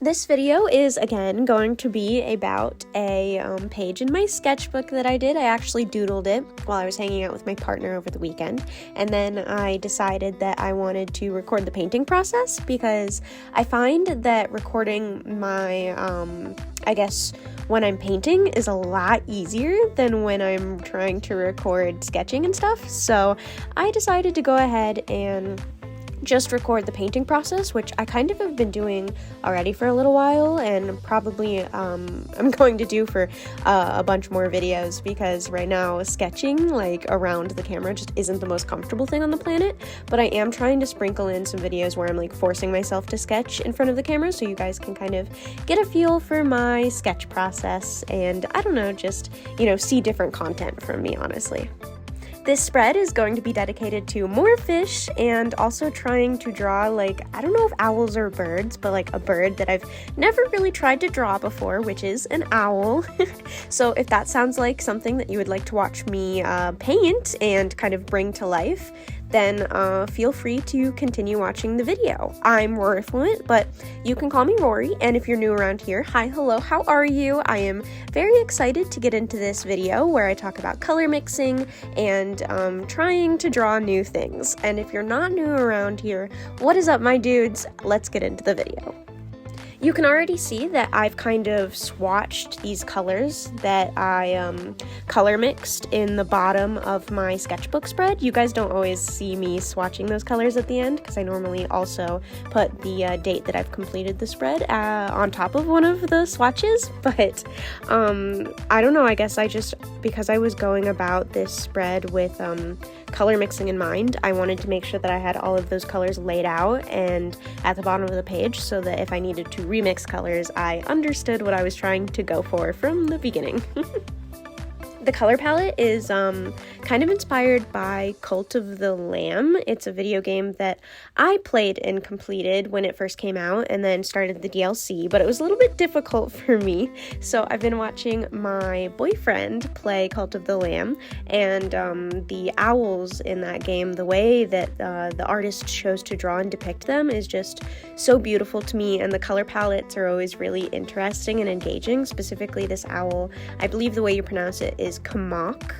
This video is, again, going to be about a page in my sketchbook that I did. I actually doodled it while I was hanging out with my partner over the weekend, and then I decided that I wanted to record the painting process because I find that recording my, when I'm painting is a lot easier than when I'm trying to record sketching and stuff. So I decided to go ahead and just record the painting process, which I kind of have been doing already for a little while, and probably I'm going to do for a bunch more videos, because right now sketching like around the camera just isn't the most comfortable thing on the planet. But I am trying to sprinkle in some videos where I'm like forcing myself to sketch in front of the camera, so you guys can kind of get a feel for my sketch process and, I don't know, just, see different content from me, honestly. This spread is going to be dedicated to more fish and also trying to draw, I don't know if owls are birds, but a bird that I've never really tried to draw before, which is an owl. So if that sounds like something that you would like to watch me paint and kind of bring to life, then feel free to continue watching the video. I'm Rory Fluent, but you can call me Rory, and if you're new around here, hi, hello, how are you? I am very excited to get into this video where I talk about color mixing and trying to draw new things. And if you're not new around here, what is up, my dudes? Let's get into the video. You can already see that I've kind of swatched these colors that I color mixed in the bottom of my sketchbook spread. You guys don't always see me swatching those colors at the end, because I normally also put the date that I've completed the spread on top of one of the swatches. But I don't know, I guess because I was going about this spread with color mixing in mind, I wanted to make sure that I had all of those colors laid out and at the bottom of the page, so that if I needed to remix colors, I understood what I was trying to go for from the beginning. The color palette is kind of inspired by Cult of the Lamb. It's a video game that I played and completed when it first came out, and then started the DLC, but it was a little bit difficult for me. So I've been watching my boyfriend play Cult of the Lamb, and the owls in that game, the way that the artist chose to draw and depict them is just so beautiful to me, and the color palettes are always really interesting and engaging. Specifically this owl, I believe the way you pronounce it is Kamak,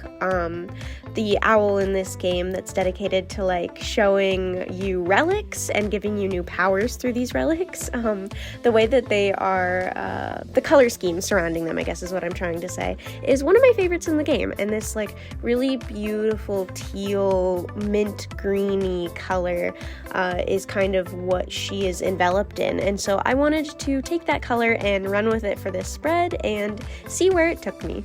the owl in this game that's dedicated to showing you relics and giving you new powers through these relics. The way that they are, the color scheme surrounding them, I guess is what I'm trying to say, is one of my favorites in the game. And this really beautiful teal mint greeny color is kind of what she is enveloped in. And so I wanted to take that color and run with it for this spread and see where it took me.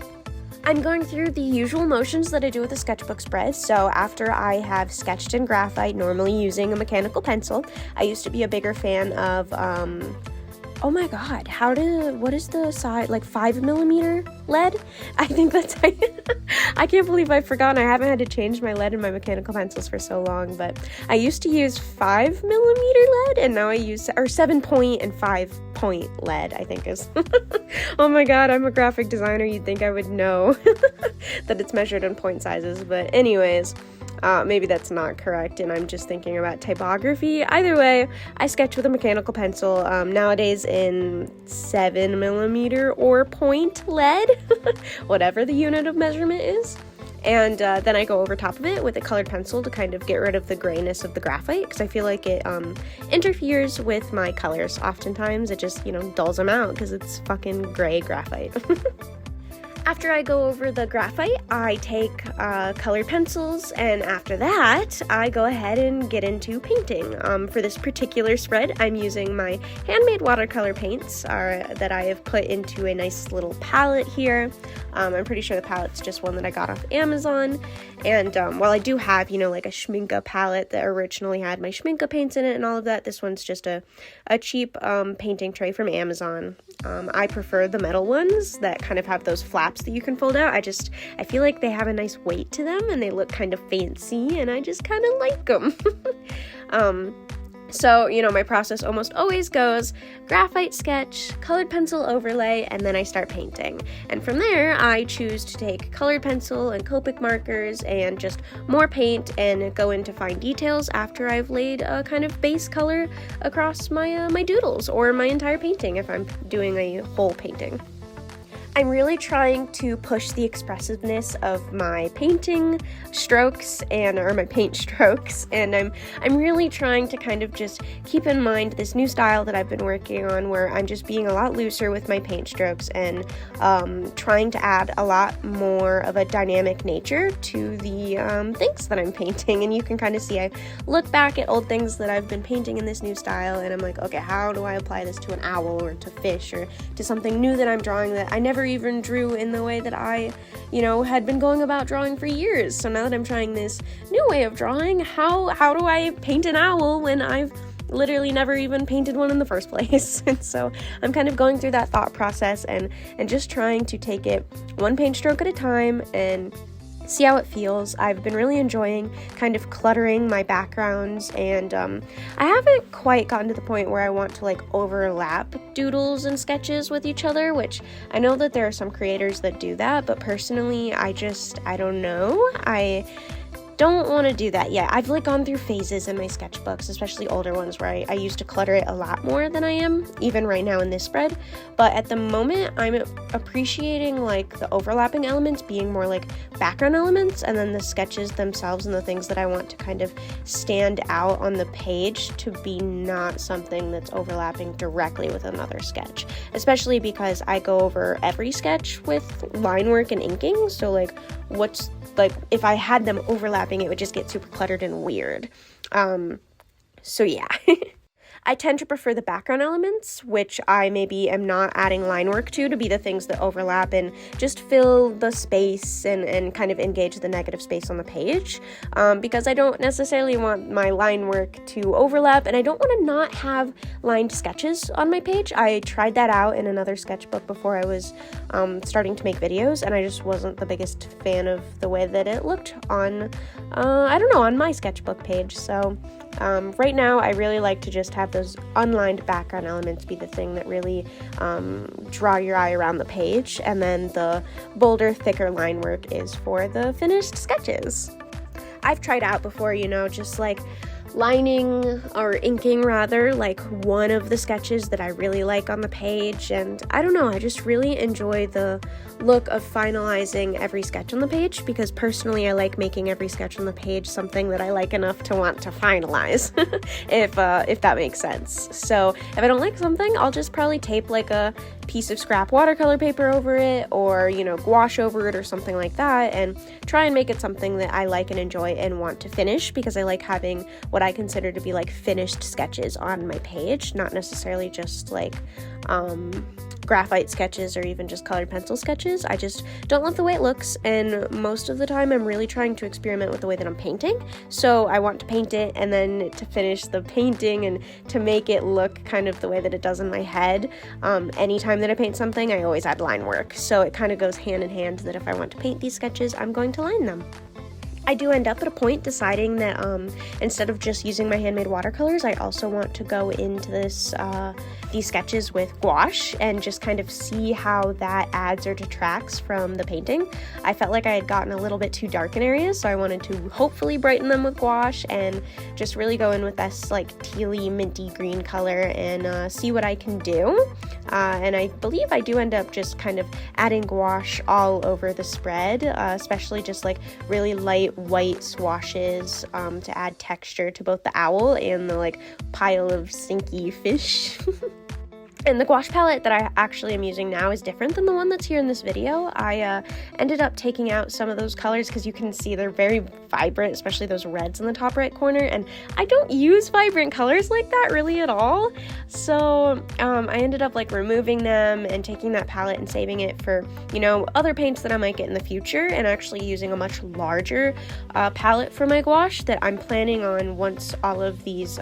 I'm going through the usual motions that I do with a sketchbook spread. So after I have sketched in graphite, normally using a mechanical pencil, I used to be a bigger fan of, oh my god, what is the size, 5mm lead? I think that's, I can't believe I've forgotten. I haven't had to change my lead in my mechanical pencils for so long, but I used to use 5mm lead, and now I use, 7-point and 5-point lead, I think is. Oh my god, I'm a graphic designer, you'd think I would know that it's measured in point sizes, but anyways, maybe that's not correct, and I'm just thinking about typography. Either way, I sketch with a mechanical pencil, nowadays in 7mm or point lead, whatever the unit of measurement is. And then I go over top of it with a colored pencil to kind of get rid of the grayness of the graphite, because I feel like it interferes with my colors. Oftentimes it just, dulls them out because it's fucking gray graphite. After I go over the graphite, I take colored pencils, and after that, I go ahead and get into painting. For this particular spread, I'm using my handmade watercolor paints that I have put into a nice little palette here. I'm pretty sure the palette's just one that I got off Amazon. And while I do have, a Schminke palette that originally had my Schminke paints in it and all of that, this one's just a cheap painting tray from Amazon. I prefer the metal ones that kind of have those flaps that you can fold out. I feel like they have a nice weight to them, and they look kind of fancy, and I just kind of like them. So, my process almost always goes graphite sketch, colored pencil overlay, and then I start painting. And from there, I choose to take colored pencil and Copic markers and just more paint and go into fine details after I've laid a kind of base color across my doodles or my entire painting if I'm doing a whole painting. I'm really trying to push the expressiveness of my painting strokes or my paint strokes, and I'm really trying to kind of just keep in mind this new style that I've been working on where I'm just being a lot looser with my paint strokes and trying to add a lot more of a dynamic nature to the things that I'm painting. And you can kind of see I look back at old things that I've been painting in this new style, and I'm like, okay, how do I apply this to an owl or to fish or to something new that I'm drawing that I never even drew in the way that I, had been going about drawing for years. So now that I'm trying this new way of drawing, how do I paint an owl when I've literally never even painted one in the first place? And so I'm kind of going through that thought process and just trying to take it one paint stroke at a time and see how it feels. I've been really enjoying kind of cluttering my backgrounds, and I haven't quite gotten to the point where I want to overlap doodles and sketches with each other, which I know that there are some creators that do that, but personally I don't know. I don't want to do that yet. I've gone through phases in my sketchbooks, especially older ones, where I used to clutter it a lot more than I am, even right now in this spread. But at the moment, I'm appreciating the overlapping elements being more background elements, and then the sketches themselves and the things that I want to kind of stand out on the page to be not something that's overlapping directly with another sketch, especially because I go over every sketch with line work and inking. So if I had them overlapping, it would just get super cluttered and weird. So yeah. I tend to prefer the background elements, which I maybe am not adding line work to be the things that overlap and just fill the space and kind of engage the negative space on the page, because I don't necessarily want my line work to overlap, and I don't want to not have lined sketches on my page. I tried that out in another sketchbook before I was starting to make videos, and I just wasn't the biggest fan of the way that it looked on my sketchbook page. So right now, I really like to just have those unlined background elements be the thing that really draw your eye around the page, and then the bolder, thicker line work is for the finished sketches. I've tried out before, just lining or inking rather one of the sketches that I really like on the page, and I don't know, I just really enjoy the look of finalizing every sketch on the page, because personally I like making every sketch on the page something that I like enough to want to finalize, if that makes sense. So if I don't like something, I'll just probably tape a piece of scrap watercolor paper over it, or gouache over it or something like that, and try and make it something that I like and enjoy and want to finish, because I like having what I consider to be finished sketches on my page, not necessarily just graphite sketches or even just colored pencil sketches. I just don't love the way it looks, and most of the time I'm really trying to experiment with the way that I'm painting. So I want to paint it and then to finish the painting and to make it look kind of the way that it does in my head. Anytime that I paint something, I always add line work. So it kind of goes hand in hand that if I want to paint these sketches, I'm going to line them. I do end up at a point deciding that instead of just using my handmade watercolors, I also want to go into these sketches with gouache and just kind of see how that adds or detracts from the painting. I felt like I had gotten a little bit too dark in areas, so I wanted to hopefully brighten them with gouache and just really go in with this tealy minty green color and see what I can do. And I believe I do end up just kind of adding gouache all over the spread, especially just really light white swashes to add texture to both the owl and the pile of stinky fish. And the gouache palette that I actually am using now is different than the one that's here in this video. I ended up taking out some of those colors because you can see they're very vibrant, especially those reds in the top right corner, and I don't use vibrant colors like that really at all. So I ended up removing them and taking that palette and saving it for, other paints that I might get in the future, and actually using a much larger palette for my gouache that I'm planning on, once all of these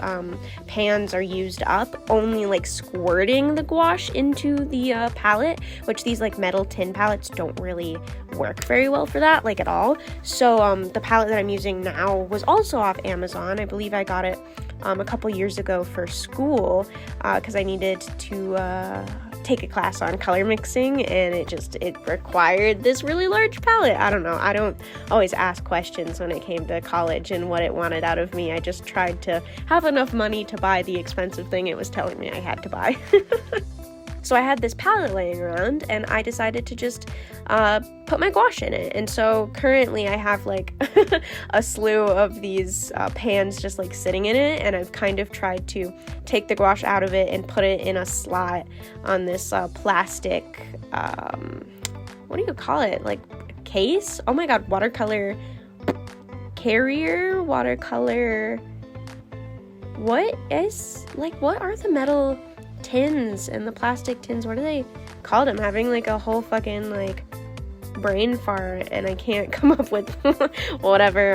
pans are used up, only squirting the gouache into the palette, which these metal tin palettes don't really work very well for that at all. So the palette that I'm using now was also off Amazon. I believe I got it a couple years ago for school because I needed to take a class on color mixing, and it required this really large palette. I don't know. I don't always ask questions when it came to college and what it wanted out of me. I just tried to have enough money to buy the expensive thing it was telling me I had to buy. So I had this palette laying around, and I decided to just put my gouache in it. And so currently I have like a slew of these pans just like sitting in it, and I've kind of tried to take the gouache out of it and put it in a slot on this plastic, what do you call it? Like case? Oh my god, watercolor carrier? Watercolor... What are the metal tins and the plastic tins? What are they called? I'm having like a whole fucking like brain fart and I can't come up with whatever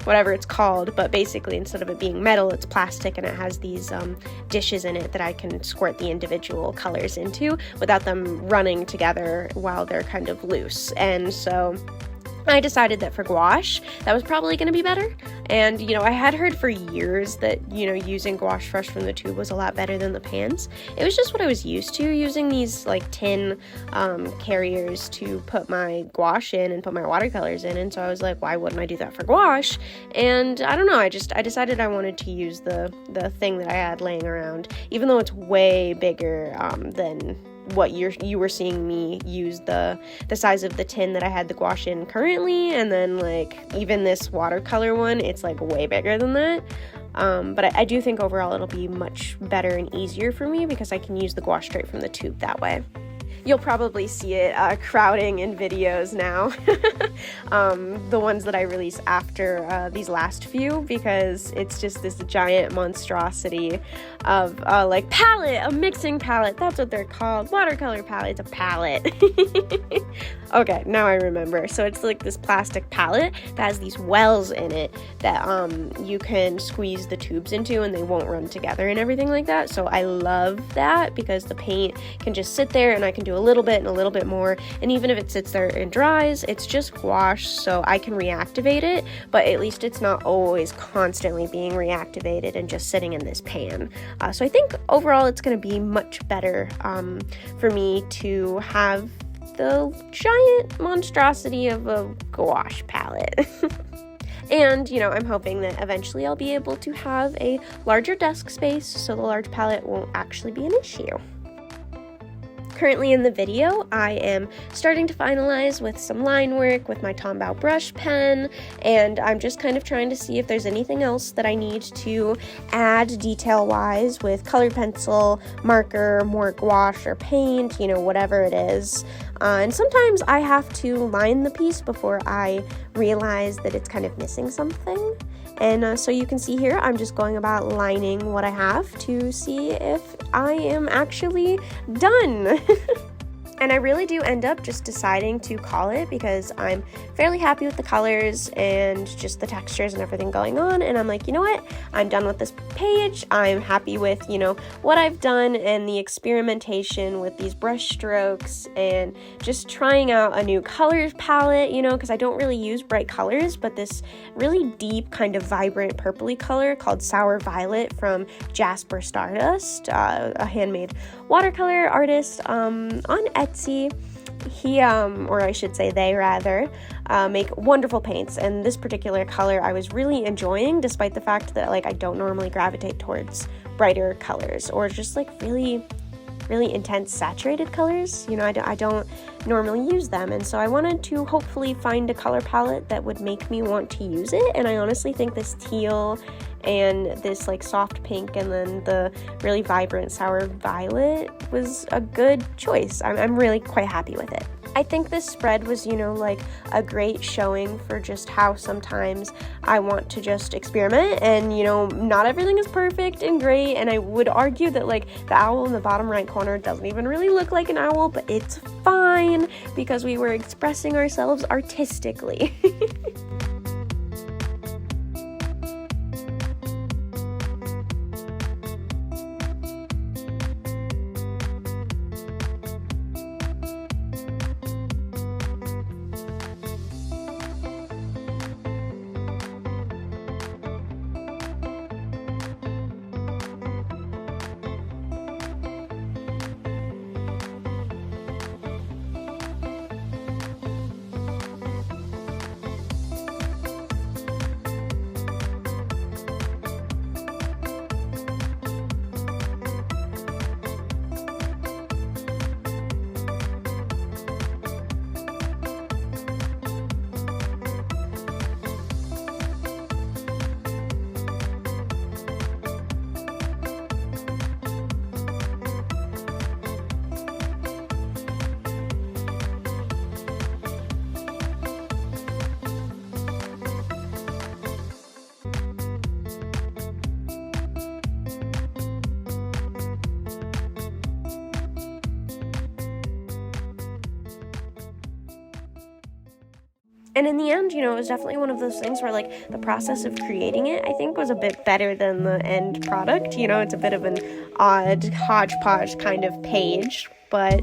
it's called. But basically, instead of it being metal, it's plastic, and it has these dishes in it that I can squirt the individual colors into without them running together while they're kind of loose. And so I decided that for gouache, that was probably going to be better. And, I had heard for years that, using gouache fresh from the tube was a lot better than the pans. It was just what I was used to, using these, like, tin carriers to put my gouache in and put my watercolors in. And so I was like, why wouldn't I do that for gouache? And I don't know, I decided I wanted to use the thing that I had laying around, even though it's way bigger than what you were seeing me use the size of the tin that I had the gouache in currently, and then like even this watercolor one, it's like way bigger than that. But I do think overall it'll be much better and easier for me because I can use the gouache straight from the tube that way. You'll probably see it crowding in videos now, the ones that I release after these last few, because it's just this giant monstrosity of like palette, a mixing palette. That's what they're called. Watercolor palette. It's a palette. Okay, now I remember. So it's like this plastic palette that has these wells in it that you can squeeze the tubes into and they won't run together and everything like that. So I love that because the paint can just sit there and I can do a little bit and a little bit more, and even if it sits there and dries, it's just gouache, so I can reactivate it, but at least it's not always constantly being reactivated and just sitting in this pan. So I think overall it's going to be much better for me to have the giant monstrosity of a gouache palette. And, I'm hoping that eventually I'll be able to have a larger desk space so the large palette won't actually be an issue. Currently in the video, I am starting to finalize with some line work with my Tombow brush pen, and I'm just kind of trying to see if there's anything else that I need to add detail-wise with colored pencil, marker, more gouache or paint, whatever it is. And sometimes I have to line the piece before I realize that it's kind of missing something. And so you can see here, I'm just going about lining what I have to see if I am actually done. And I really do end up just deciding to call it because I'm fairly happy with the colors and just the textures and everything going on. And I'm like, you know what? I'm done with this page. I'm happy with, what I've done and the experimentation with these brush strokes and just trying out a new color palette, because I don't really use bright colors, but this really deep kind of vibrant purpley color called Sour Violet from Jasper Stardust, a handmade watercolor artist on Etsy. He, or I should say they rather, make wonderful paints, and this particular color I was really enjoying, despite the fact that I don't normally gravitate towards brighter colors or just really intense saturated colors. I don't normally use them, and so I wanted to hopefully find a color palette that would make me want to use it. And I honestly think this teal and this soft pink and then the really vibrant sour violet was a good choice. I'm really quite happy with it. I think this spread was, a great showing for just how sometimes I want to just experiment and, not everything is perfect and great. And I would argue that the owl in the bottom right corner doesn't even really look like an owl, but it's fine because we were expressing ourselves artistically. And in the end, you know, it was definitely one of those things where, like, the process of creating it, I think, was a bit better than the end product. You know, it's a bit of an odd hodgepodge kind of page, but,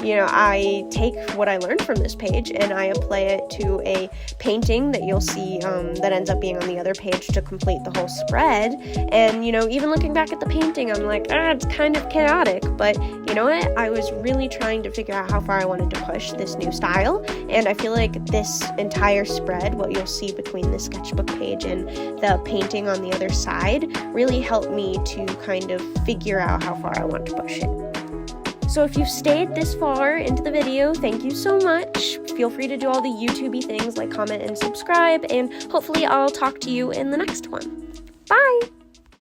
you know, I take what I learned from this page and I apply it to a painting that you'll see that ends up being on the other page to complete the whole spread. And, you know, even looking back at the painting, I'm like, it's kind of chaotic, but you know what? I was really trying to figure out how far I wanted to push this new style, and I feel like this entire spread, what you'll see between the sketchbook page and the painting on the other side, really helped me to kind of figure out how far I want to push it. So if you've stayed this far into the video, thank you so much. Feel free to do all the YouTube-y things like comment and subscribe, and hopefully I'll talk to you in the next one. Bye!